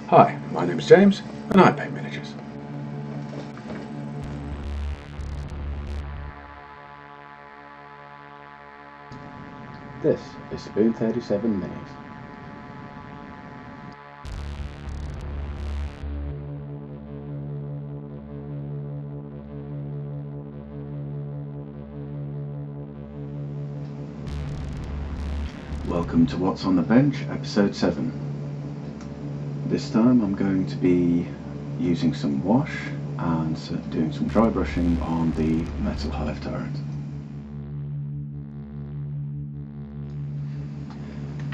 Hi, my name is James and I paint miniatures. This is Spoon 37 Minis. Welcome to What's on the Bench, episode 7. This time I'm going to be using some wash and doing some dry brushing on the Metal Hive Tyrant.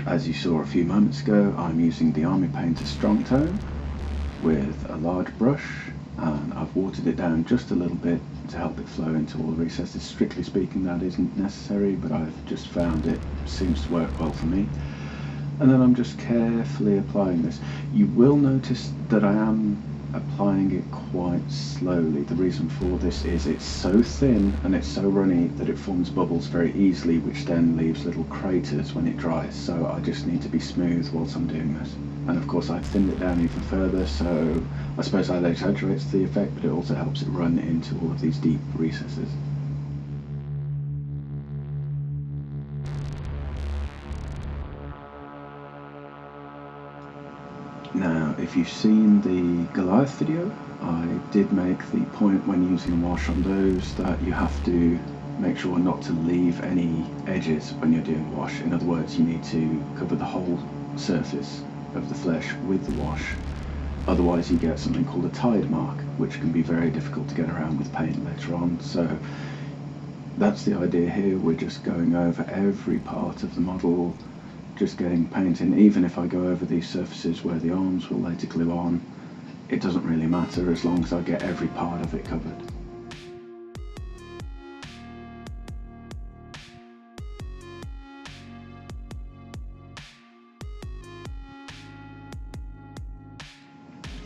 As you saw a few moments ago, I'm using the Army Painter Strong Tone with a large brush, and I've watered it down just a little bit to help it flow into all the recesses. Strictly speaking, that isn't necessary, but I've just found it seems to work well for me. And then I'm just carefully applying this. You will notice that I am applying it quite slowly. The reason for this is it's so thin and it's so runny that it forms bubbles very easily, which then leaves little craters when it dries. So I just need to be smooth whilst I'm doing this. And of course I've thinned it down even further, so I suppose that exaggerates the effect, but it also helps it run into all of these deep recesses. Now, if you've seen the Goliath video, I did make the point when using a wash on those that you have to make sure not to leave any edges when you're doing wash. In other words, you need to cover the whole surface of the flesh with the wash. Otherwise you get something called a tide mark, which can be very difficult to get around with paint later on. So that's the idea here. We're just going over every part of the model, just getting paint in. Even if I go over these surfaces where the arms will later glue on, it doesn't really matter as long as I get every part of it covered.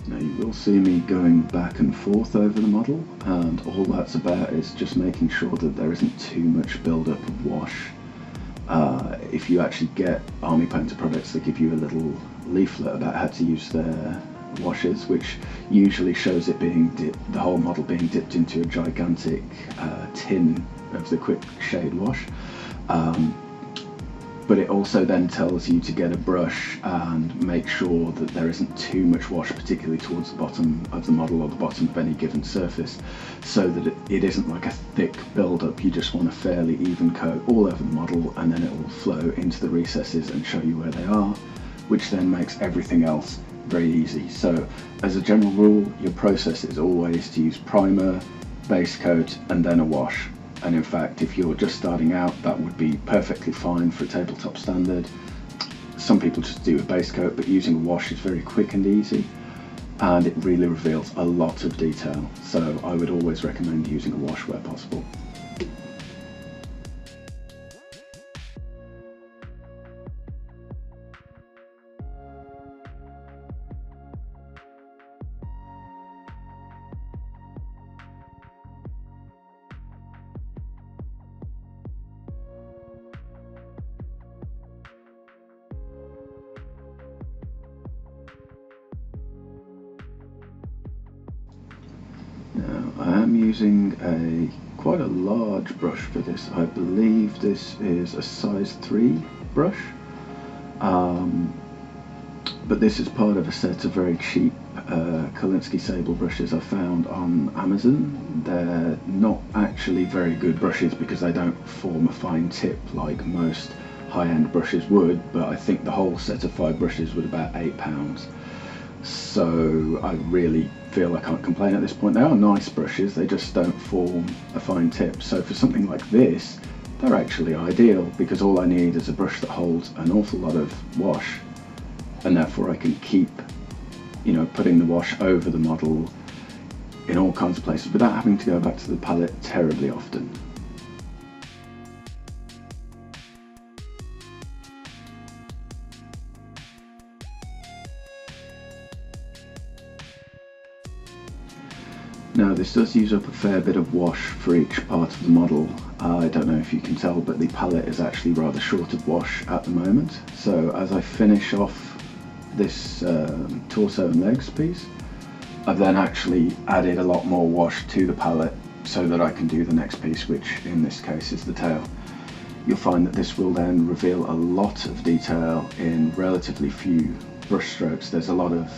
Now you will see me going back and forth over the model, and all that's about is just making sure that there isn't too much build-up of wash. If you actually get Army Painter products, they give you a little leaflet about how to use their washes, which usually shows it being the whole model being dipped into a gigantic tin of the quick shade wash. But it also then tells you to get a brush and make sure that there isn't too much wash, particularly towards the bottom of the model or the bottom of any given surface, so that it isn't like a thick build-up. You just want a fairly even coat all over the model, and then it will flow into the recesses and show you where they are, which then makes everything else very easy. So as a general rule, your process is always to use primer, base coat, and then a wash. And in fact, if you're just starting out, that would be perfectly fine for a tabletop standard. Some people just do a base coat, but using a wash is very quick and easy, and it really reveals a lot of detail. So I would always recommend using a wash where possible. Now, I am using quite a large brush for this. I believe this is a size 3 brush, but this is part of a set of very cheap Kolinsky Sable brushes I found on Amazon. They're not actually very good brushes because they don't form a fine tip like most high-end brushes would, but I think the whole set of 5 brushes was about £8. So I really feel I can't complain at this point. They are nice brushes, they just don't form a fine tip. So for something like this, they're actually ideal, because all I need is a brush that holds an awful lot of wash, and therefore I can keep, putting the wash over the model in all kinds of places without having to go back to the palette terribly often. Now this does use up a fair bit of wash for each part of the model. I don't know if you can tell, but the palette is actually rather short of wash at the moment. So as I finish off this torso and legs piece, I've then actually added a lot more wash to the palette so that I can do the next piece, which in this case is the tail. You'll find that this will then reveal a lot of detail in relatively few brush strokes. There's a lot of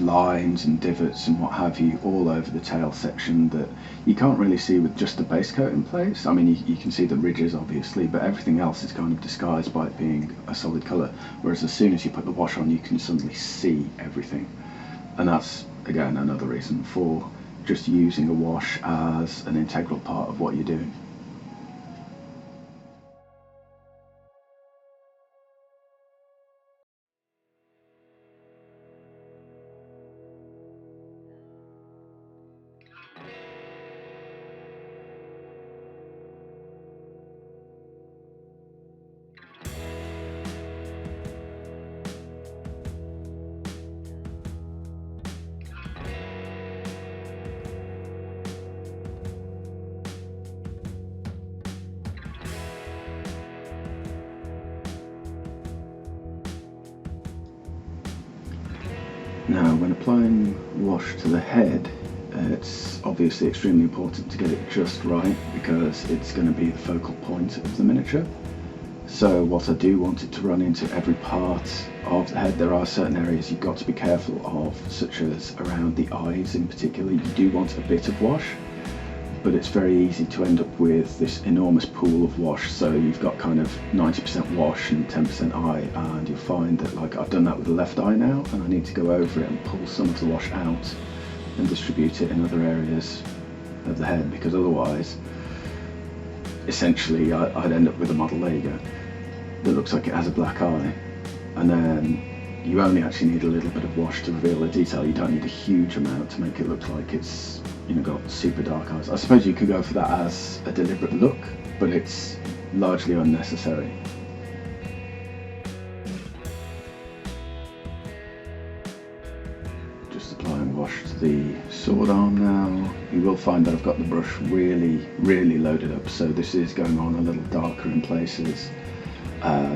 lines and divots and what have you all over the tail section that you can't really see with just the base coat in place. I mean, you can see the ridges obviously, but everything else is kind of disguised by it being a solid colour, whereas as soon as you put the wash on you can suddenly see everything. And that's again another reason for just using a wash as an integral part of what you're doing. Now, when applying wash to the head, it's obviously extremely important to get it just right because it's going to be the focal point of the miniature. So what I do want it to run into every part of the head. There are certain areas you've got to be careful of, such as around the eyes in particular. You do want a bit of wash, but it's very easy to end up with this enormous pool of wash. So you've got kind of 90% wash and 10% eye, and you'll find that, like, I've done that with the left eye now, and I need to go over it and pull some of the wash out and distribute it in other areas of the head, because otherwise essentially I'd end up with a model, there you go, that looks like it has a black eye, and then you only actually need a little bit of wash to reveal the detail. You don't need a huge amount to make it look like it's, you know, got super dark eyes. I suppose you could go for that as a deliberate look, but it's largely unnecessary. Just applying wash to the sword arm now. You will find that I've got the brush really loaded up, so this is going on a little darker in places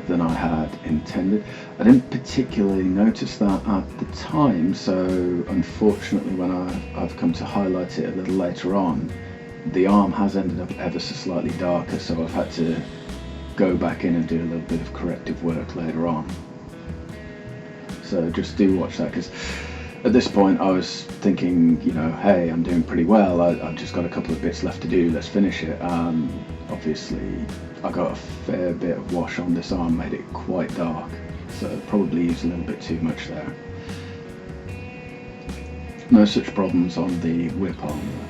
than I had intended. I didn't particularly notice that at the time, so unfortunately when I've come to highlight it a little later on, the arm has ended up ever so slightly darker, so I've had to go back in and do a little bit of corrective work later on. So just do watch that, because at this point I was thinking, you know, hey, I'm doing pretty well, I've just got a couple of bits left to do, let's finish it. Obviously I got a fair bit of wash on this arm, made it quite dark, so probably used a little bit too much there. No such problems on the whip arm though.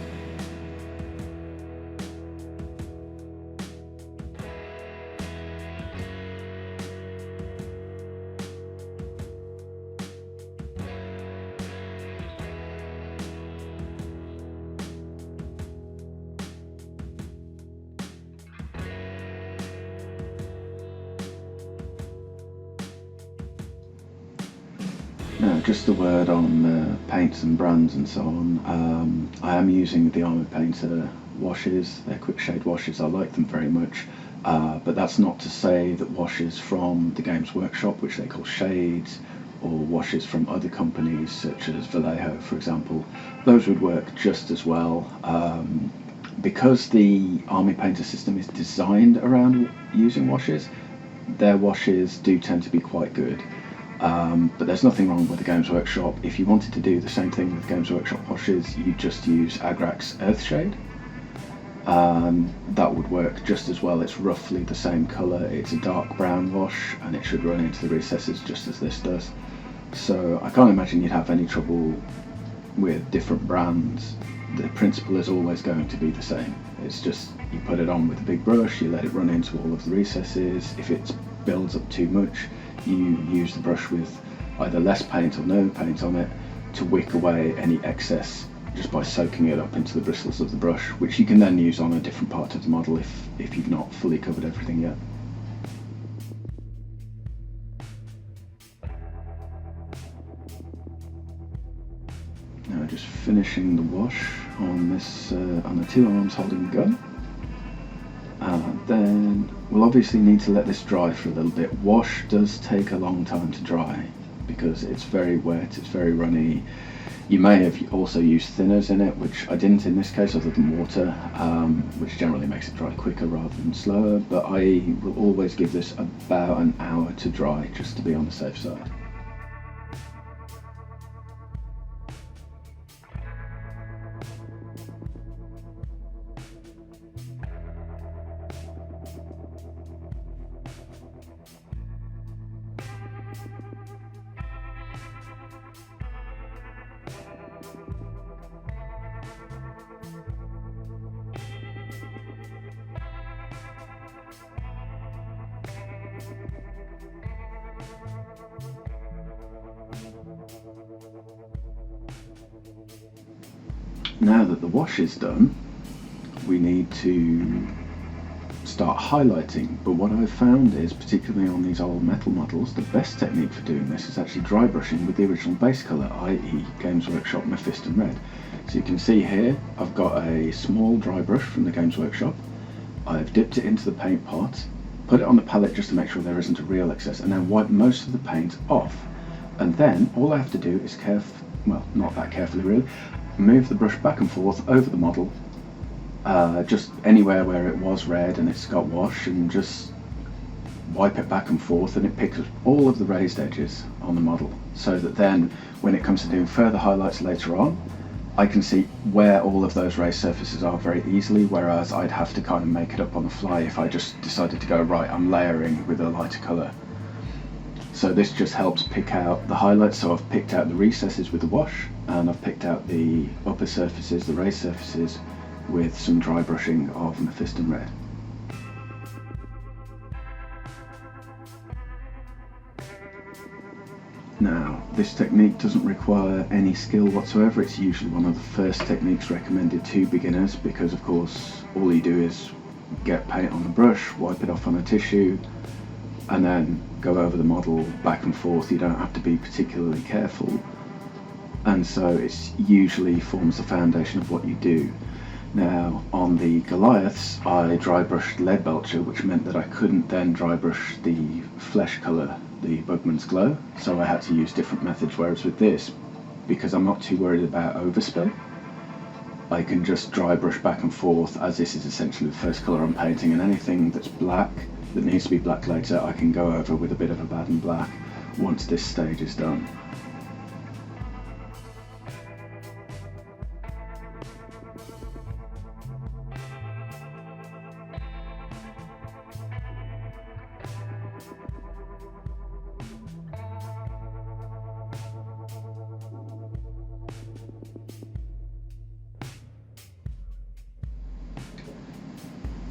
Now, just a word on paints and brands and so on. I am using the Armour Painter washes. They're quick shade washes. I like them very much, but that's not to say that washes from the Games Workshop, which they call shades, or washes from other companies such as Vallejo, for example, those would work just as well. Because the Army Painter system is designed around using washes, their washes do tend to be quite good. But there's nothing wrong with the Games Workshop. If you wanted to do the same thing with Games Workshop washes, you just use Agrac's Earthshade. That would work just as well. It's roughly the same colour. It's a dark brown wash, and it should run into the recesses just as this does. So I can't imagine you'd have any trouble with different brands. The principle is always going to be the same. It's just you put it on with a big brush, you let it run into all of the recesses. If it builds up too much, you use the brush with either less paint or no paint on it to wick away any excess just by soaking it up into the bristles of the brush, which you can then use on a different part of the model if you've not fully covered everything yet. Now just finishing the wash on this on the two arms holding the gun, and then we'll obviously need to let this dry for a little bit. Wash does take a long time to dry because it's very wet, it's very runny. You may have also used thinners in it, which I didn't in this case other than water, which generally makes it dry quicker rather than slower, but I will always give this about an hour to dry just to be on the safe side. Now that the wash is done, we need to start highlighting, but what I've found is, particularly on these old metal models, the best technique for doing this is actually dry brushing with the original base colour, i.e. Games Workshop Mephiston Red. So you can see here I've got a small dry brush from the Games Workshop. I've dipped it into the paint pot, put it on the palette just to make sure there isn't a real excess, and then wipe most of the paint off. And then all I have to do is well, not that carefully really, move the brush back and forth over the model, just anywhere where it was red and it's got wash, and just wipe it back and forth, and it picks up all of the raised edges on the model, so that then when it comes to doing further highlights later on, I can see where all of those raised surfaces are very easily, whereas I'd have to kind of make it up on the fly if I just decided to go, right, I'm layering with a lighter colour. So this just helps pick out the highlights. So I've picked out the recesses with the wash, and I've picked out the upper surfaces, the raised surfaces, with some dry brushing of Mephiston Red. Now, this technique doesn't require any skill whatsoever. It's usually one of the first techniques recommended to beginners because, of course, all you do is get paint on the brush, wipe it off on a tissue, and then go over the model back and forth. You don't have to be particularly careful, and so it usually forms the foundation of what you do. Now, on the Goliaths, I dry brushed lead belcher, which meant that I couldn't then dry brush the flesh colour, the Bugman's Glow, so I had to use different methods, whereas with this, because I'm not too worried about overspill, I can just dry brush back and forth, as this is essentially the first colour I'm painting, and anything that's black, that needs to be black later, I can go over with a bit of a Baden black once this stage is done.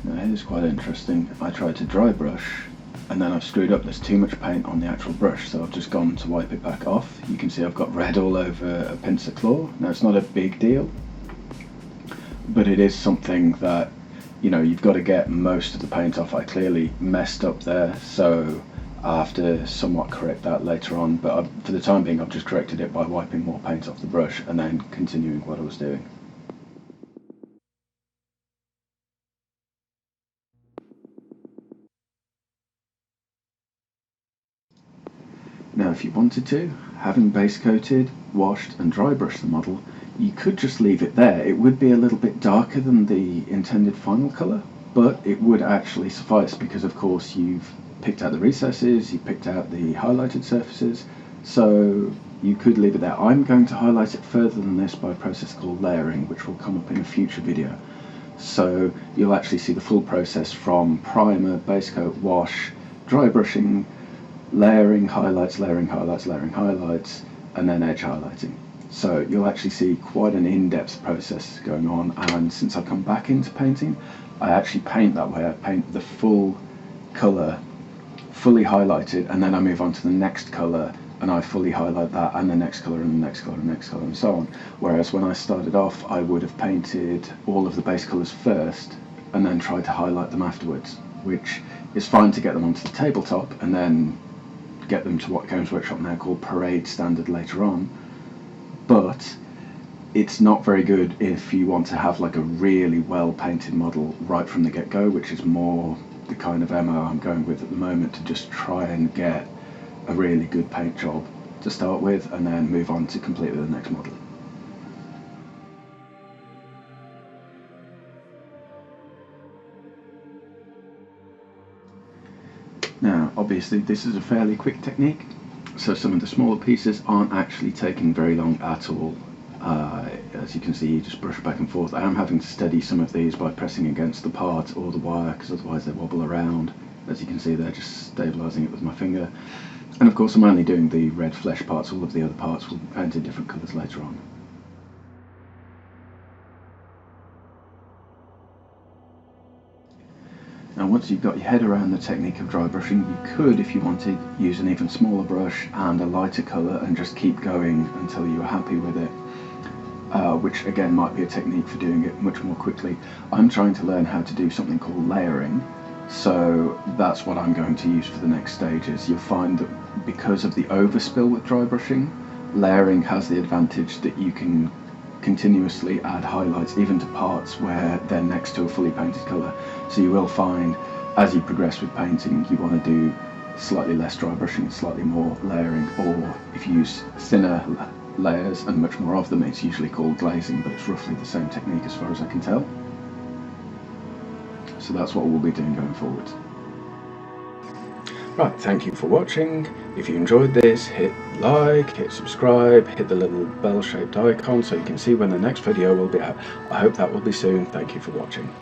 Now here's quite interesting. I tried to dry brush and then I've screwed up. There's too much paint on the actual brush, so I've just gone to wipe it back off. You can see I've got red all over a pincer claw. Now it's not a big deal, but it is something that, you know, you've got to get most of the paint off. I clearly messed up there, so I have to somewhat correct that later on, but for the time being I've just corrected it by wiping more paint off the brush and then continuing what I was doing. Now if you wanted to, having base coated, washed and dry brushed the model, you could just leave it there. It would be a little bit darker than the intended final colour, but it would actually suffice because of course you've picked out the recesses, you've picked out the highlighted surfaces, so you could leave it there. I'm going to highlight it further than this by a process called layering, which will come up in a future video. So you'll actually see the full process from primer, base coat, wash, dry brushing, layering, highlights, layering, highlights, layering, highlights, and then edge highlighting. So you'll actually see quite an in-depth process going on, and since I've come back into painting, I actually paint that way. I paint the full colour, fully highlighted, and then I move on to the next colour and I fully highlight that, and the next colour, and the next colour, and the next colour, and so on. Whereas when I started off, I would have painted all of the base colours first and then tried to highlight them afterwards, which is fine to get them onto the tabletop and then get them to what Games Workshop now call parade standard later on, but it's not very good if you want to have like a really well painted model right from the get-go, which is more the kind of MO I'm going with at the moment, to just try and get a really good paint job to start with and then move on to completely the next model. Now obviously this is a fairly quick technique, so some of the smaller pieces aren't actually taking very long at all. As you can see, you just brush back and forth. I am having to steady some of these by pressing against the part or the wire, because otherwise they wobble around. As you can see there, just stabilising it with my finger. And of course I'm only doing the red flesh parts. All of the other parts will be painted different colours later on. Now once you've got your head around the technique of dry brushing, you could, if you wanted, use an even smaller brush and a lighter colour and just keep going until you are happy with it. Which again might be a technique for doing it much more quickly. I'm trying to learn how to do something called layering, so that's what I'm going to use for the next stages. You'll find that because of the overspill with dry brushing, layering has the advantage that you can continuously add highlights even to parts where they're next to a fully painted colour. So you will find as you progress with painting you want to do slightly less dry brushing and slightly more layering, or if you use thinner layers and much more of them, it's usually called glazing, but it's roughly the same technique as far as I can tell. So that's what we'll be doing going forward. Right, thank you for watching. If you enjoyed this, hit like, hit subscribe, hit the little bell-shaped icon so you can see when the next video will be out. I hope that will be soon. Thank you for watching.